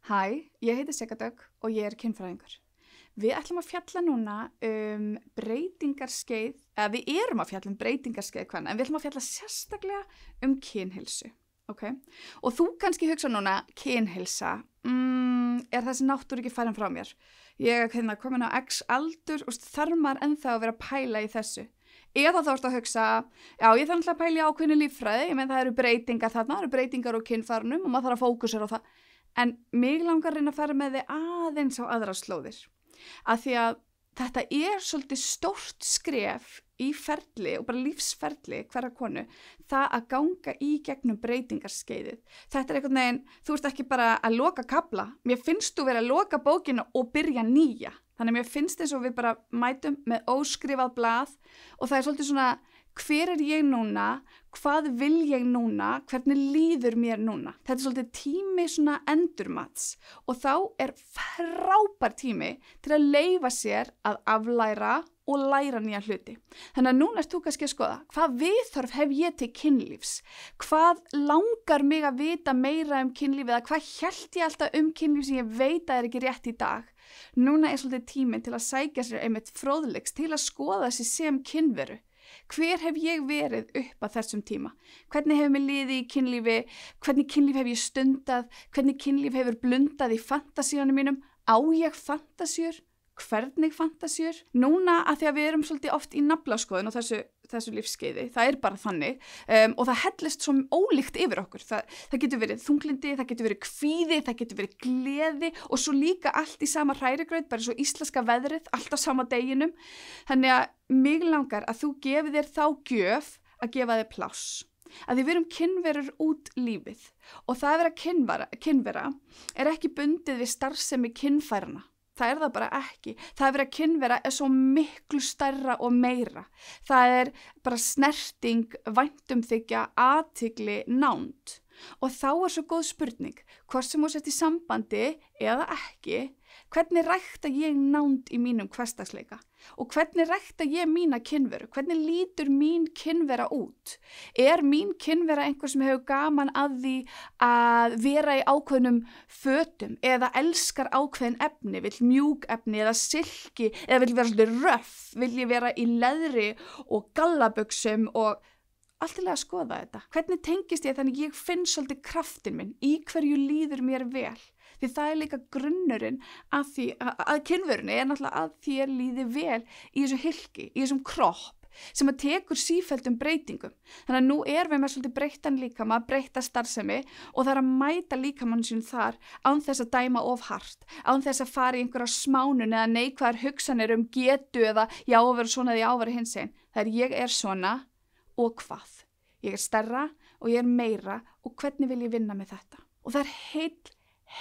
Hæ, ég heiti Sigga og ég kynfræðingur. Við ætlum að fjalla núna breytingarskeið, eða við erum að fjalla breytingarskeið kvenna, en við ætlum að fjalla sérstaklega kynheilsu. Okay? Og þú kannski hugsa núna, kynheilsa, er þessi náttúru ekki færin frá mér? Ég er komin á X aldur og þarf maður ennþá að vera að pæla í þessu. Eða þá ertu að hugsa, já ég þarf að pæla í ákveðnu líffræði, ég menn það eru breytingar þarna, það eru breytingar á kynfærunum og maður þarf að fókusera á það. En mig langar að reyna að fara með þig aðeins á aðra slóðir. Af því að þetta er svolítið stórt skref í ferli og bara lífsferli hverra konu, það að ganga í gegnum breytingarskeiðið. Þetta er einhvern veginn, þú ert ekki bara að loka kafla, mér finnst þú vera að loka bókina og byrja nýja. Þannig að mér finnst eins og við bara mætum með óskrifað blað og það er svolítið svona, hver er ég núna, hvað vil ég núna, hvernig líður mér núna. Þetta er svolítið tími svona endurmats og þá er frábær tími til að leyfa sér að aflæra og læra nýja hluti. Þannig að núna ert þú kannski að skoða, hvað viðþörf hef ég til kynlífs? Hvað langar mig að vita meira kynlífið eða hvað hélt ég alltaf kynlíf sem ég veit að er ekki rétt í dag? Núna er svolítið tíminn til að sækja sér einmitt fróðleiks til að skoða sig sem kynveru. Hver hef ég verið upp að þessum tíma? Hvernig hefur mér liðið í kynlífi? Hvernig kynlíf hef ég stundað? Hvernig kynlíf hefur blundað í fantasíunum mínum? Á ég fantasíur? Hvernig fantasíur? Núna að því að við erum svolítið oft í naflaskoðun og þessu lífskeiði, það er bara þannig og það hellist svo ólíkt yfir okkur. Það getur verið þunglindi, það getur verið kvíði, það getur verið gleði og svo líka allt í sama hrærigraut, bara svo íslenska veðrið, allt á sama deginum. Þannig að mig langar að þú gefir þér þá gjöf að gefa þér pláss. Að við erum kynverur út lífið og það að vera kynvera er ekki bundið við starfsemi kynfærana. Það er það bara ekki. Það að vera kynvera er svo miklu stærra og meira. Það er bara snerting, væntumþykja, athygli, nánd. Og þá er svo góð spurning, hvort sem þú sett í sambandi eða ekki, hvernig rækta ég nánd í mínum hversdagsleika? Og hvernig rækta ég mína kynveru? Hvernig lítur mín kynvera út? Er mín kynvera einhver sem hefur gaman að því að vera í ákveðnum fötum eða elskar ákveðin efni, vill mjúk efni eða silki eða vill vera svolítið röff, vill ég vera í leðri og gallabuxum og allt til að skoða þetta. Hvernig tengist ég þannig ég finn svolítið kraftin minn, í hverju líður mér vel? Því það er líka grunnurinn að kynverunni er náttúrulega að þér líði vel í þessu hylki, í þessum kropp sem að tekur sífelldum breytingum. Þannig að nú er við með svolítið breyttan líkama, breytta starfsemi og það er að mæta líkamann sín þar án þess að dæma of hart, án þess að fara í einhverja smánun eða neikvæðar hugsanir getu eða já að vera svona eða já að vera hinsegin. Það er ég er svona og hvað. Ég er stærra og ég er meira og hvernig vil ég vinna með þetta? Og það er heill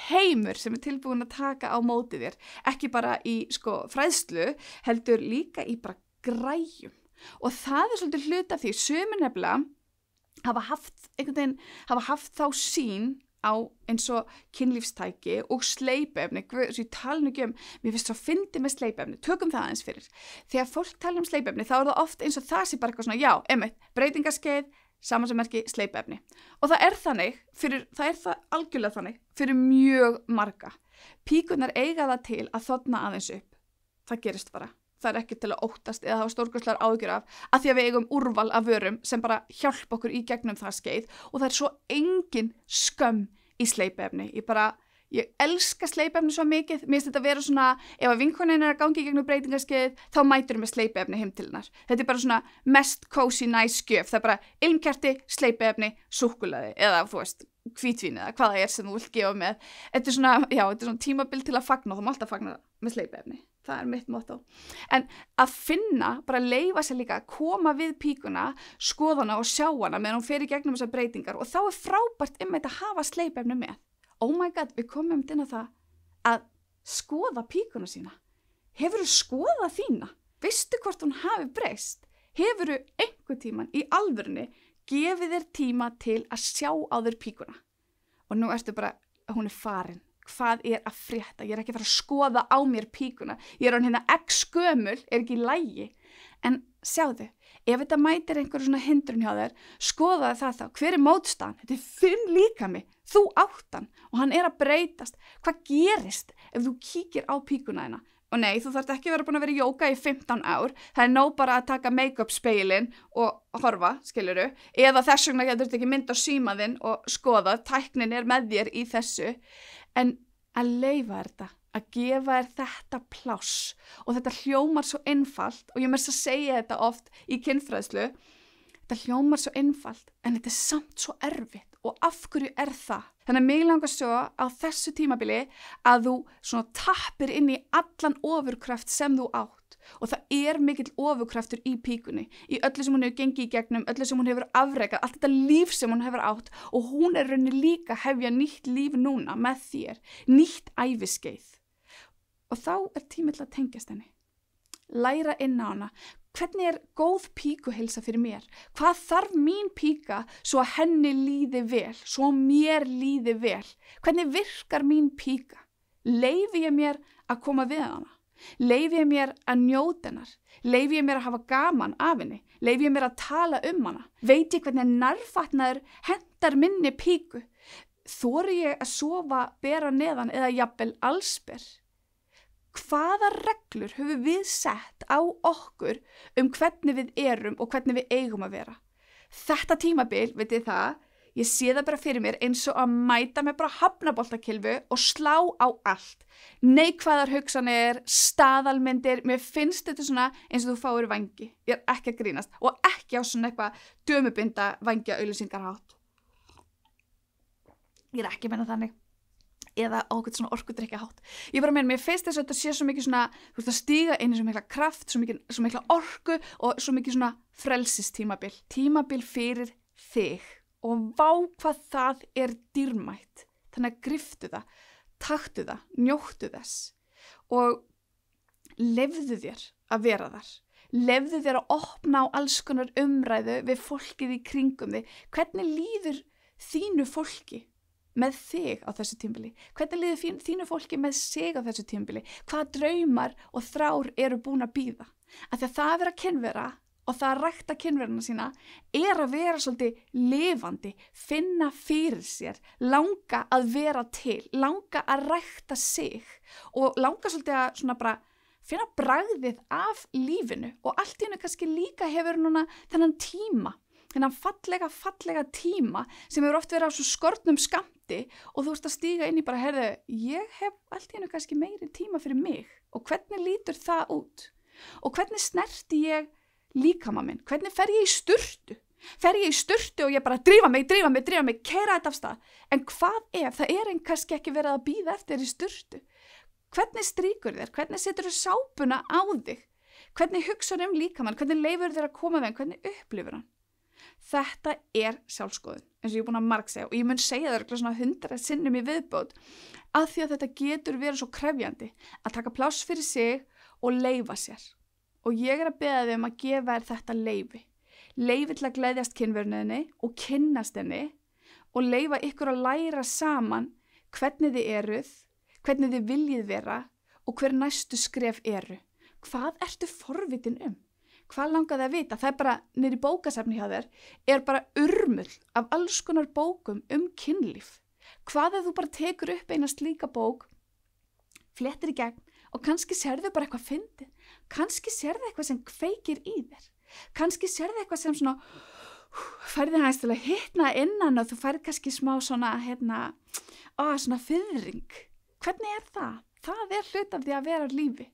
heimur sem er tilbúin að taka á móti þér, ekki bara í fræðslu, heldur líka í bara græjum. Og það er svolítið hluti af því, sumir nefnilega hafa haft þá sýn á eins og kynlífstæki og sleipefni, svo ég tala nú ekki mér finnst svo fyndið með sleipefni, tökum það aðeins fyrir. Þegar fólk tala sleipefni þá er það oft eins og það sé bara eitthvað svona, já, einmitt, breytingaskeið, samansemmerki sleipefni. Og það er það algjörlega þannig fyrir mjög marga. Píkurnar eiga það til að þorna aðeins upp. Það gerist bara. Það er ekki til að óttast eða hafa stórkostlegar áhyggjur af því að við eigum úrval af vörum sem bara hjálpa okkur í gegnum það skeið og það er svo engin skömm í sleipefni. Ég elska sleipefni svo mikið, mér finnst þetta að vera svona, ef að vinkonin er að gangi í gegnum breytingaskeið, þá mætur með sleipefni heim til hennar. Þetta er bara svona mest cozy nice gjöf, það er bara ilmkerti, sleipefni, súkkulaði eða þú veist, hvítvín eða hvað það er sem þú vilt gefa með. Þetta er svona tímabil til að fagna og þú má alltaf fagna með sleipefni. Það er mitt motto. En að finna, bara leyfa sér líka að koma við píkuna, skoða hana og sjá hana meðan hún fer í gegnum þessar breytingar og þá er frábært að hafa sleipefni með. Oh my god, við komum inn á það að skoða píkuna sína. Hefurðu skoðað þína? Veistu hvort hún hafi breyst? Hefurðu einhvern tímann í alvörunni gefið þér tíma til að sjá á þér píkuna? Og nú ertu bara, hún er farin. Hvað er að frétta? Ég er ekki að fara að skoða á mér píkuna. Ég er hann X gömul, er ekki í lagi. En sjáðu, ef þetta mætir einhverju svona hindrun hjá þér, skoðaðu það þá, hver mótstaðan? Þetta þinn líkami, þú áttan og hann að breytast. Hvað gerist ef þú kíkir á píkuna þína? Og nei, þú þarft ekki að vera búin að vera í jóga í 15 ár, það nóg bara að taka make-up speilin og horfa, skilurðu, eða þess vegna getur þetta ekki mynd á símaðinn og skoða, tæknin með þér í þessu, en að leyfa þetta, að gefa þetta pláss og þetta hljómar svo einfalt og ég að segja þetta oft í kynfræðslu, þetta hljómar svo einfalt en þetta samt svo erfitt og af hverju það? Þannig að mig langar svo á þessu tímabili að þú svona tappir inn í allan ofurkraft sem þú átt og það mikill ofurkraftur í píkunni, í öllu sem hún hefur gengið í gegnum, öllu sem hún hefur afrekað, allt þetta líf sem hún hefur átt og hún rauninni líka hefja nýtt líf núna með þér, nýtt æviskeið. Og þá tími til að tengjast henni, læra inn á hana. Hvernig góð píkuheilsa fyrir mér? Hvað þarf mín píka svo að henni líði vel, svo mér líði vel? Hvernig virkar mín píka? Leyfi ég mér að koma við hana? Leyfi ég mér að njóta hennar? Leyfi ég mér að hafa gaman af henni? Leyfi ég mér að tala hana? Veit ég hvernig nærfatnaður hentar minni píku? Þori ég að sofa bera neðan eða jafnvel allsber? Hvaða reglur höfum við sett á okkur hvernig við erum og hvernig við eigum að vera? Þetta tímabil, veit ég það, ég sé það bara fyrir mér eins og að mæta með bara hafnaboltakylfu og slá á allt. Neikvæðar hugsanir, staðalmyndir, mér finnst þetta svona eins og þú fáir vangi. Ég ekki að grínast og ekki á svona eitthvað dömubinda vangja auglýsingarhátt. Ég ekki að meina þannig. Eða á eitthvað svona orkudrykkjahátt. Ég bara meina, mér finnst þess að þetta sé svo mikið svona, þú veist að stíga inn í svo mikla kraft, svo mikla orku og svo mikið svona frelsistímabil. Tímabil fyrir þig og vá hvað það dýrmætt. Þannig að griftu það, taktu það, njóttu þess og leyfðu þér að vera þar. Leyfðu þér að opna á alls konar umræðu við fólkið í kringum þig. Hvernig líður þínu fólki með þig á þessu tímabili? Hvernig líður þínu fólki með sig á þessu tímabili? Hvaða draumar og þrár eru búin að bíða? Af því að það að vera kynvera og það að rækta kynveruna sína að vera svolítið lifandi, finna fyrir sér, langa að vera til, langa að rækta sig og langa svolítið að svona bara finna bragðið af lífinu og allt í hennu kannski líka hefur núna þennan tíma, þennan fallega tíma sem hefur oft verið á svo skortnum skammti og þú ert að stíga inn í bara, heyrðu, ég hef allt í hennu kannski meiri tíma fyrir mig og hvernig lítur það út? Og hvernig snerti ég líkama minn? Hvernig fer ég í sturtu? Fer ég í sturtu og ég bara drífa mig, keyra þetta af stað. En hvað ef það kannski ekki verið að bíða eftir í sturtu? Hvernig strýkur þér? Hvernig setur þér sápuna á þig? Hvernig hugsar líkamann? Hvernig leifur þér að koma við hann? Hvernig upplifur hann? Þetta sjálfskoðun, eins og ég er búin að margsegja og ég mun segja það svona 100 sinnum í viðbót af því að þetta getur verið svo krefjandi að taka pláss fyrir sig og leyfa sér. Og ég að beða þig að gefa þér þetta leyfi. Leyfi til að gleðjast kynverunni og kynnast henni og leyfa ykkur að læra saman hvernig þið eruð, hvernig þið viljið vera og hver næstu skref eru. Hvað ertu forvitin Hvað langaði að vita? Það bara niður í bókasafni hjá þér bara urmull af alls konar bókum kynlíf. Hvað ef þú bara tekur upp eina slíka bók, flettir í gegn og kannski sérðu bara eitthvað fyndið. Kannski sérðu eitthvað sem kveikir í þér. Kannski sérðu eitthvað sem svona færði hans til að hitna innan og þú færði kannski smá svona svona fiðring. Hvernig það? Það hlut af því að vera lífi.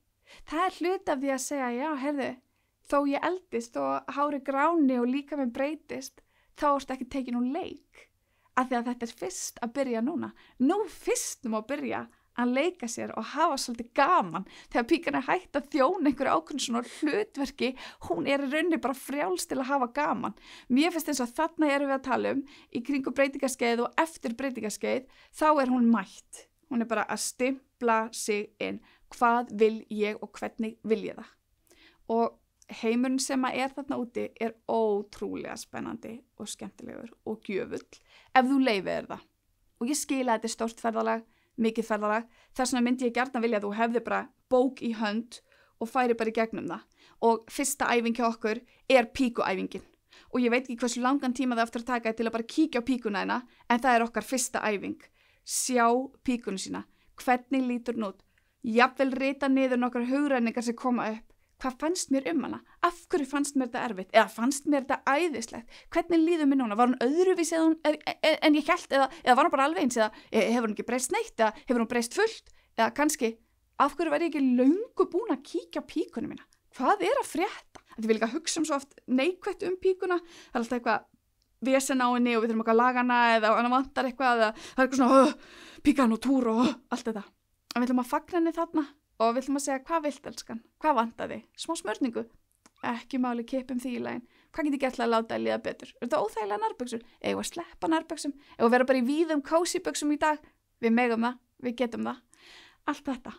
Það hlut af því að segja, já, heyrðu, þó ég eldist og hári gráni og líka með breytist, þá ertu ekki tekin úr leik. Af því að þetta fyrst að byrja núna. Nú fyrst að byrja að leika sér og hafa svolítið gaman. Þegar píkan hætt að þjóna einhverju ákveðnu svona hlutverki, hún í rauninni bara frjáls til að hafa gaman. Mér finnst eins og þarna við að tala í kringum breytingaskeið og eftir breytingaskeið, þá hún mætt. Hún bara að stimpla sig inn. Hvað vil ég og hvernig vil ég það? Og heimurinn sem þarna úti ótrúlega spennandi og skemmtilegur og gjöfull ef þú leyfir það. Og ég skila að þetta stórt ferðalag, mikið ferðalag, þess vegna myndi ég gjarnan vilja að þú hefði bara bók í hönd og færi bara í gegnum það. Og fyrsta æfing hjá okkur píkuæfingin. Og ég veit ekki hversu langan tíma það eftir að taka til að bara kíkja á píkuna hérna, en það okkar fyrsta æfing. Sjá píkunu sína. Hvernig lítur hún út? Jafnvel rita niður nokkrar hugrenningar sem koma upp. Hvað fannst mér hana? Af hverju fannst mér þetta erfitt? Eða fannst mér þetta æðislegt? Hvernig líður mér núna? Var hún öðruvísi en ég hélt? Eða var hún bara alveg eins? Eða hefur hún ekki breyst neitt? Eða hefur hún breyst fullt? Eða kannski, af hverju var ég ekki löngu búin að kíkja á píkunu mína? Hvað að frétta? Ég vil ekki hugsa svo oft neikvætt píkuna. Það alltaf eitthvað vesen á henni og við þurfum að laga hana eða hana vantar eitthvað eða það eitthvað svona píkan og túr og allt þetta. En við ætlum að fagna henni þarna og við ætlum að segja hvað vilt elskan? Hvað vantar þig? Smá smörningu? Ekki máli, kippum því í lagin. Hvað get ég gert til að láta að líða betur? Þetta óþægilega nærbuxur? Eigum að sleppa nærbuxum? Eigum að vera bara í víðum cozy buxum í dag? Við megum það, við getum það. Allt þetta.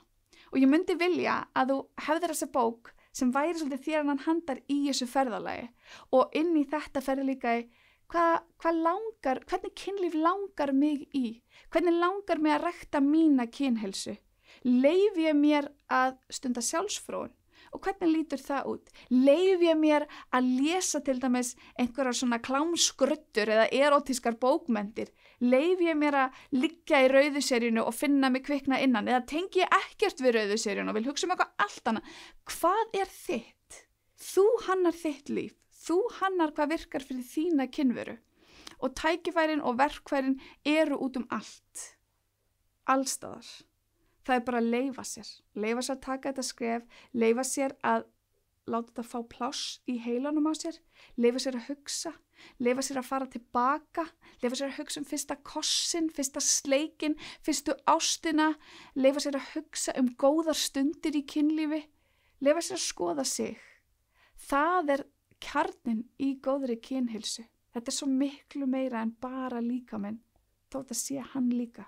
Og ég myndi vilja að þú hefðir þessa bók sem væri svolítið þér hann handar í þessu ferðalagi og inn í þetta ferði líka í hvernig kynlíf langar mig í? Hvernig langar mig að rækta mína kynheilsu? Leyfi ég mér að stunda sjálfsfróun? Og hvernig lítur það út? Leyfi ég mér að lesa til dæmis einhverjar svona klámskruddur eða erotískar bókmenntir? Leyfi ég mér að liggja í rauðuseríunu og finna mig kvikna innan? Eða tengi ég ekkert við rauðuseríunu og vil hugsa eitthvað allt annað? Hvað þitt? Þú hannar þitt líf. Þú hannar hvað virkar fyrir þína kynveru. Og tækifærin og verkfærin út allt. Allstaðar. Það bara að leyfa sér. Leyfa sér að taka þetta skref. Leyfa sér að láta þetta fá pláss í heilanum á sér. Leyfa sér að hugsa. Leyfa sér að fara tilbaka. Leyfa sér að hugsa fyrsta kossin, fyrsta sleikin, fyrstu ástina. Leyfa sér að hugsa góðar stundir í kynlífi. Leyfa sér að skoða sig. Það kjarninn í góðri kynheilsu. Þetta svo miklu meira en bara líkaminn, þótt að sé hann líka.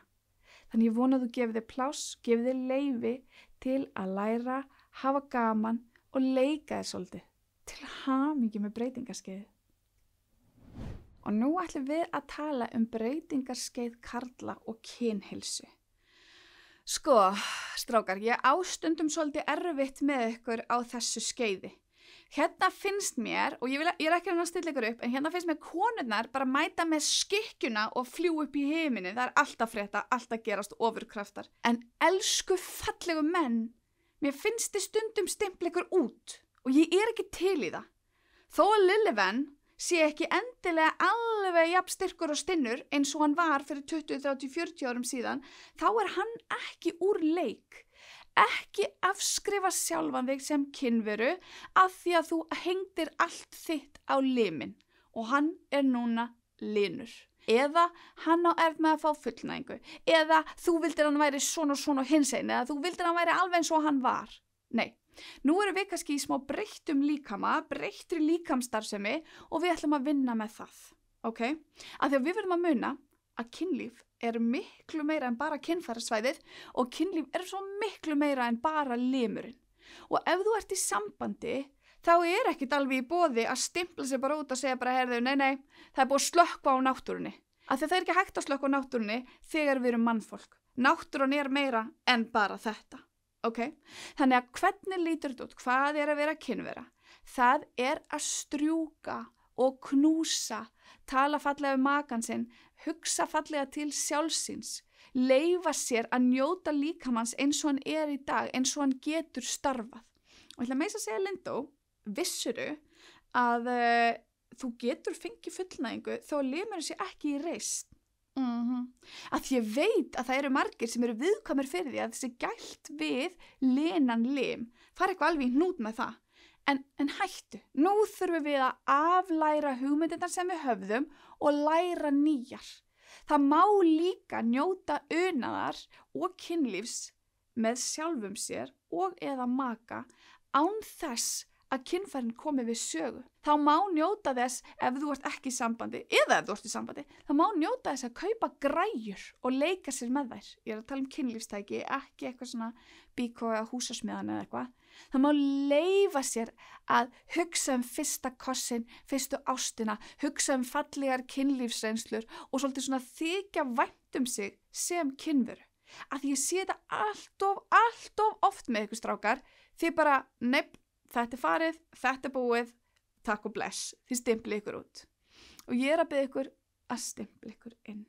Þannig ég vona að þú gefið þér pláss, gefið þér leyfi til að læra, hafa gaman og leika þér svolítið til hamingju með breytingarskeið. Og nú ætlum við að tala breytingarskeið karla og kynheilsu. Sko, strákar, ég ástundum svolítið erfitt með ykkur á þessu skeiði. Hérna finnst mér, og ég ekki að stilla ykkur upp, en hérna finnst mér konurnar bara mæta með skikkjuna og fljú upp í himini. Það alltaf frétta, alltaf gerast ofurkraftar. En elsku fallegu menn, mér finnst þið stundum stimpla ykkur út og ég ekki til í það. Þó að Lilleven sé ekki endilega alveg jafn styrkur og stinnur eins og hann var fyrir 20, 30, 40 árum síðan, þá hann ekki úr leik. Ekki afskrifa sjálfan þig sem kynveru af því að þú hengdir allt þitt á liminn og hann núna linur. Eða hann á með að fá fullnægingu. Eða þú vildir hann væri svona og svona hinsegin. Eða þú vildir hann væri alveg eins og hann var. Nei, nú erum við kannski í smá breyttum líkama, breyttri líkamstarfsemi og við ætlum að vinna með það. Ok? Af því að við verðum að muna að kynlíf miklu meira en bara kynfærasvæðið og kynlíf svo miklu meira en bara limurinn. Og ef þú ert í sambandi, þá ekkert alveg í boði að stimpla sig bara út og segja bara, heyrðu, nei, það búið að slökkva á náttúrunni. Af því það ekki hægt að slökkva á náttúrunni þegar við erum mannfólk. Náttúran meira en bara þetta. Ok? Þannig að hvernig lítur þetta út? Hvað að vera kynvera? Það að strjúka og knúsa, tala fallega makann sinn, hugsa fallega til sjálfsins, leyfa sér að njóta líkamanns eins og hann í dag, eins og hann getur starfað. Og ég ætla meira að segja, Lindó, vissuru að þú getur fengið fullnægingu þó að limurinn sé ekki í reisn. Að ég veit að það margir sem viðkvæmir fyrir því að þessi gælt við linan lim, fara eitthvað alveg í hnút með það. En hættu, nú þurfum við að aflæra hugmyndirnar sem við höfðum og læra nýjar. Það má líka njóta unaðar og kynlífs með sjálfum sér og eða maka án þess að kynfærin komi við sögu. Þá má njóta þess ef þú ert ekki í sambandi, eða ef þú ert í sambandi, þá má njóta þess að kaupa græjur og leika sér með þær. Ég að tala kynlífstæki, ekki eitthvað svona bíkó eða húsasmiðan eða eitthvað. Það má leyfa sér að hugsa fyrsta kossin, fyrstu ástina, hugsa fallegar kynlífsreynslur og svolítið svona þykja vænt sig sem kynveru. Að ég sé þetta allt of oft með ykkur strákar, Þið bara, nepp, þetta farið, þetta búið, takk og bless, þið stimpli ykkur út. Og ég að biðja ykkur að stimpli ykkur inn.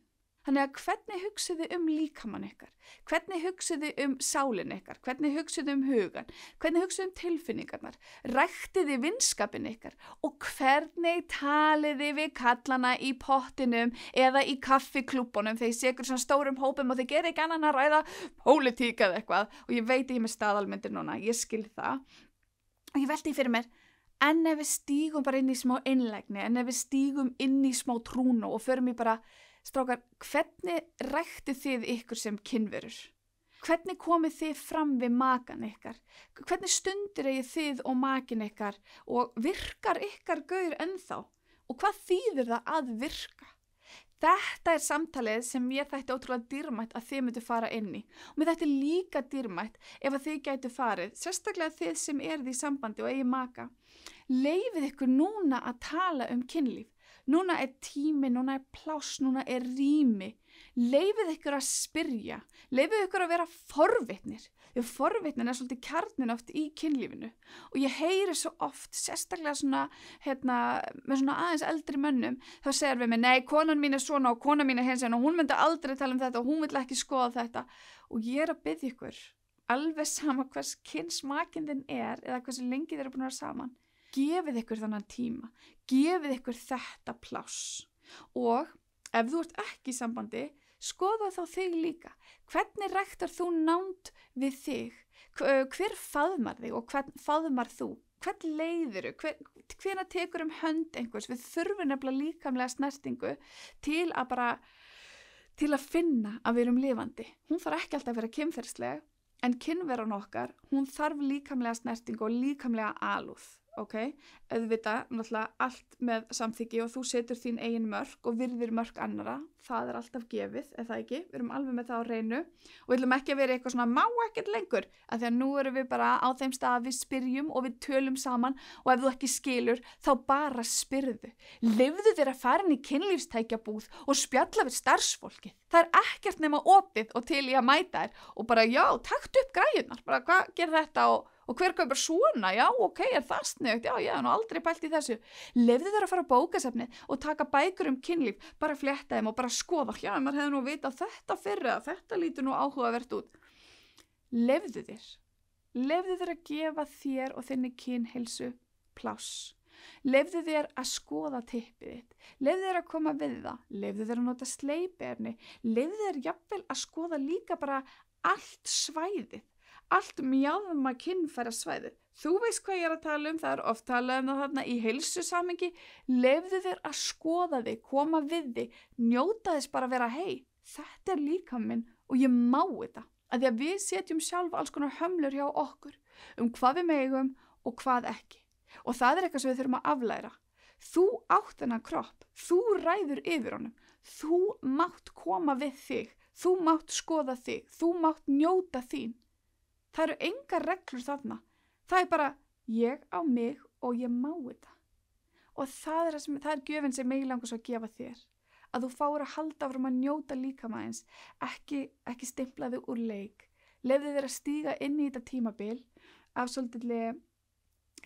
Þannig að hvernig hugsið þið líkamann ykkar? Hvernig hugsið þið sálin ykkar? Hvernig hugsið þið hugan? Hvernig hugsið þið tilfinningarnar? Ræktið þið vinskapin ykkar? Og hvernig talið þið við kallana í pottinum eða í kaffiklúbunum þegar ég sé ykkur svona stórum hópum og þið gerir ekki annan að ræða pólitík eða eitthvað og ég veit ég með staðalmyndir núna, ég skil það. Og ég velti fyrir mér, en ef við stígum bara inn í smá innlægni, en ef við stígum inn í smá trúnu og förum í bara strákar, hvernig ræktið þið ykkur sem kynverur? Hvernig komið þið fram við makan ykkar? Hvernig stundir eigið þið og makin ykkar og virkar ykkar gaur ennþá? Og hvað þýðir það að virka? Þetta samtalið sem ég þætti ótrúlega dýrmætt að þið myndu fara inn í. Og mér þætti líka dýrmætt ef að þið gætu farið, sérstaklega þið sem eruð í sambandi og eigið maka. Leyfið ykkur núna að tala kynlíf. Núna tími, núna pláss, núna rými. Leyfið ykkur að spyrja. Leyfið ykkur að vera forvitnir. Því forvitnin svolítið kjarnin oft í kynlífinu. Og ég heyri svo oft, sérstaklega svona, með svona aðeins eldri mönnum, þá segir við mig, nei, konan mín svona og konan mín hins og hún myndi aldrei tala þetta og hún vill ekki skoða þetta. Og ég að biðja ykkur, alveg sama hvers kynsmakindin eða hversu lengi þeir eru búin að vera saman. Gefið ykkur þannan tíma, gefið ykkur þetta pláss og ef þú ert ekki í sambandi, skoða þá þig líka. Hvernig ræktar þú nánd við þig? Hver faðmar þig og hvern faðmar þú? Hvern leiðiru? Hvenær tekur hönd einhvers? Við þurfum nefnilega líkamlega snertingu til að finna að við erum lifandi. Hún þarf ekki alltaf að vera kynferðisleg, en kynveran okkar, hún þarf líkamlega snertingu og líkamlega alúð. Ok, auðvitað, náttúrulega allt með samþykki og þú setur þín eigin mörk og virðir mörk annara, það alltaf gefið, eða ekki, við erum alveg með það á hreinu og við viljum ekki vera eitthvað svona má ekkert lengur, af því að nú erum við bara á þeim stað að við spyrjum og við tölum saman og ef þú ekki skilur, þá bara spyrðu. Leyfðu þér að fara inn í kynlífstækjabúð og spjalla við starfsfólki. Það ekkert nema opið og til í að mæta þér og bara já, taktu upp græjurnar, bara hvað ger þetta og hver kaupir svona, já, ok, það sniðugt, já, ég hef nú aldrei pælt í þessu. Leyfðu þér að fara á bókasafnið og taka bækur kynlíf, bara fletta þeim og bara skoða, já, maður hefði nú vitað þetta fyrr eða þetta lítur nú áhugavert út. Leyfðu þér að gefa þér og þinni kynheilsu pláss. Leyfðu þér að skoða tippið þitt, leyfðu þér að koma við það, leyfðu þér að nota sleipefni, leyfðu þér jafnvel að skoða líka bara allt svæðið. Allt mjáðma kynfæra svæði. Þú veist hvað ég að tala það oft talað það þarna í heilsusamhengi. Leyfðu þér að skoða þig, koma við þig, njóta þess bara að vera hei, þetta líkaminn minn og ég má þetta. Af því að við setjum sjálf alls konar hömlur hjá okkur hvað við megum og hvað ekki. Og það eitthvað sem við þurfum að aflæra. Þú átt þennan kropp, þú ræður yfir honum, þú mátt koma við þig, þú mátt skoða þig, þú mátt njóta þín. Það eru engar reglur þarna. Það bara, ég á mig og ég má þetta. Og það gjöfin sem mig langar svo að gefa þér. Að þú fáir að halda áfram að njóta líkamans, ekki stimpla þig úr leik. Leyfðu þér að stíga inn í þetta tímabil af svolítið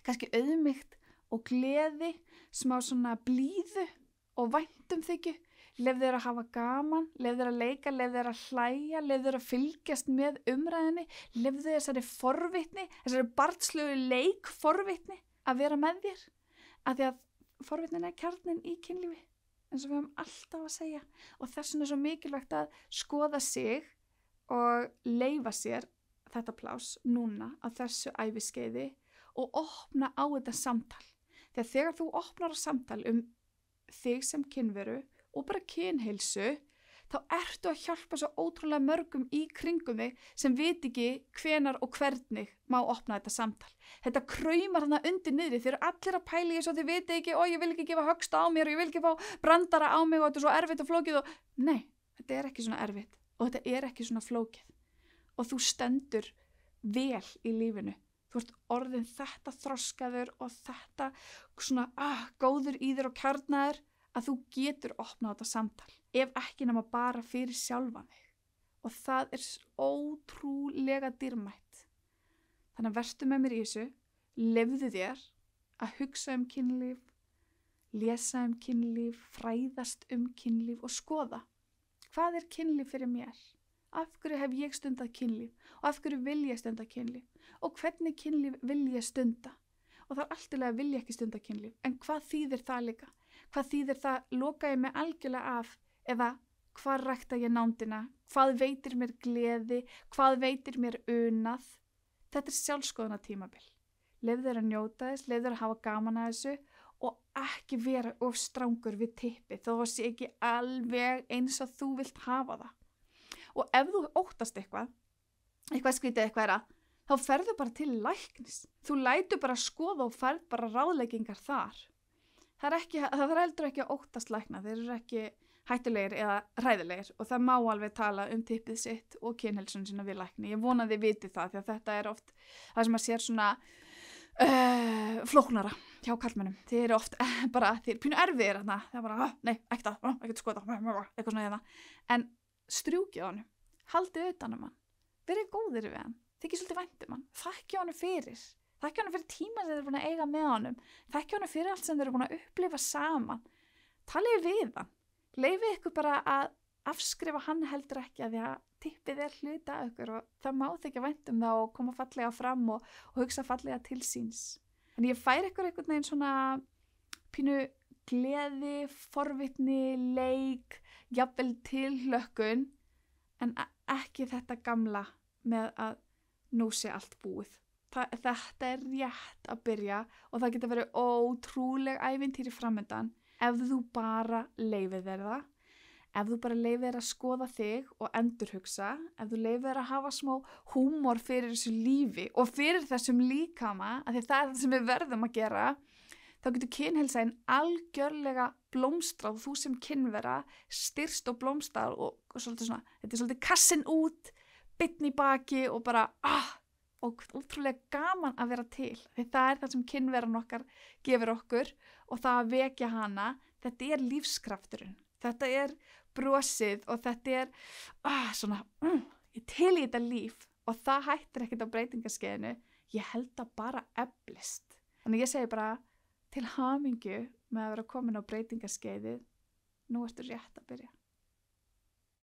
kannski auðmýkt og gleði, smá svona blíðu og væntumþykju. Leyfðu þér að hafa gaman, leyfðu þér að leika, leyfðu þér að hlæja, leyfðu þér að fylgjast með umræðinni, leyfðu þér þessari forvitni, þessari barnslegu leikforvitni að vera með þér. Af því að forvitnin kjarnin í kynlífi, eins og við höfum alltaf að segja. Og þess vegna svo mikilvægt að skoða sig og leyfa sér þetta pláss núna á þessu æviskeiði og opna á þetta samtal. Þegar þú opnar á samtal þig sem kynveru, og bara kynheilsu, þá ertu að hjálpa svo ótrúlega mörgum í kringum þig sem veit ekki hvenar og hvernig má opna þetta samtal. Þetta kraumar þarna undir niðri, þeir eru allir að pæla í þessu og þeir veit ekki, ég vil ekki gefa högsta á mér og ég vil ekki fá brandara á mig og þetta er svo erfitt og flókið og nei, þetta er ekki svona erfitt og þetta er ekki svona flókið og þú stendur vel í lífinu. Þú ert orðin þetta þroskaður og þetta svona góður í þér og kjarnaður að þú getur opnað þetta samtal, ef ekki nema bara fyrir sjálfan þig. Og það er ótrúlega dýrmætt. Þannig að vertu með mér í þessu, leyfðu þér að hugsa kynlíf, lesa kynlíf, fræðast kynlíf og skoða. Hvað kynlíf fyrir mér? Af hverju hef ég stundað kynlíf? Og af hverju vil ég stunda kynlíf? Og hvernig kynlíf vil ég stunda? Og það alltilega vil ég ekki stunda kynlíf. En hvað þýðir það líka? Hvað þýðir það? Loka ég mig algjörlega af? Eða hvað rækta ég nándina? Hvað veitir mér gleði? Hvað veitir mér unað? Þetta sjálfskoðuna tímabil. Leyfðu þér að njóta þess, leyfðu þér að hafa gaman að þessu og ekki vera of strangur við tippi þó að sé ekki alveg eins og þú vilt hafa það. Og ef þú óttast eitthvað skrítið eitthvað þá ferðu bara til læknis. Þú lætur bara skoða og ferð bara ráðleggingar þar. Það er heldur ekki að óttast lækna, þeir eru ekki hættulegir eða hræðilegir og það má alveg tala tippið sitt og kynheilsun sína við lækni. Ég vona þið viti það því að þetta er oft það sem að sér svona flóknara hjá karlmennum. Þeir eru oft þeir pínu erfiðir þarna. Það er bara, nei, ekkert skoða, eitthvað svona hérna. En strjúkið á honum, haldið utan hann, verið góðir við hann, þykir svolítið vænt hann, þakki honum fyrir tíma sem þeir eru búin að eiga með honum, þakki honum fyrir allt sem þeir eru búin að upplifa saman, talið við hann, leyfið ykkur bara að afskrifa hann heldur ekki að því að tippið hluta ykkur og það má þykja vænt það og koma fallega fram og hugsa fallega til síns. En ég fær ykkur einhvern veginn svona pínu gleði, forvitni, leik, jafnvel tilhlökkun, en ekki þetta gamla með að nú sé allt búið. Þetta er rétt að byrja og það getur verið ótrúleg ævintýri framundan ef þú bara leyfir þér það, ef þú bara leyfir þér að skoða þig og endurhugsa, ef þú leyfir þér að hafa smá húmor fyrir þessu lífi og fyrir þessum líkama, af því það það sem við verðum að gera, þá getur kynheilsan algjörlega blómstrað og þú sem kynvera styrst og blómstrað og svolítið svona, þetta svolítið kassin út, bitn í baki og bara og útrúlega gaman að vera til. Því það það sem kynveran okkar gefur okkur og það að vekja hana, þetta lífskrafturinn. Þetta brosið og þetta svona, ég til í þetta líf og það hættir ekkert á breytingaskeiðinu. Ég held það bara eflist. Þannig ég segi bara til hamingju með að vera komin á breytingaskeiðið. Nú ertu rétt að byrja.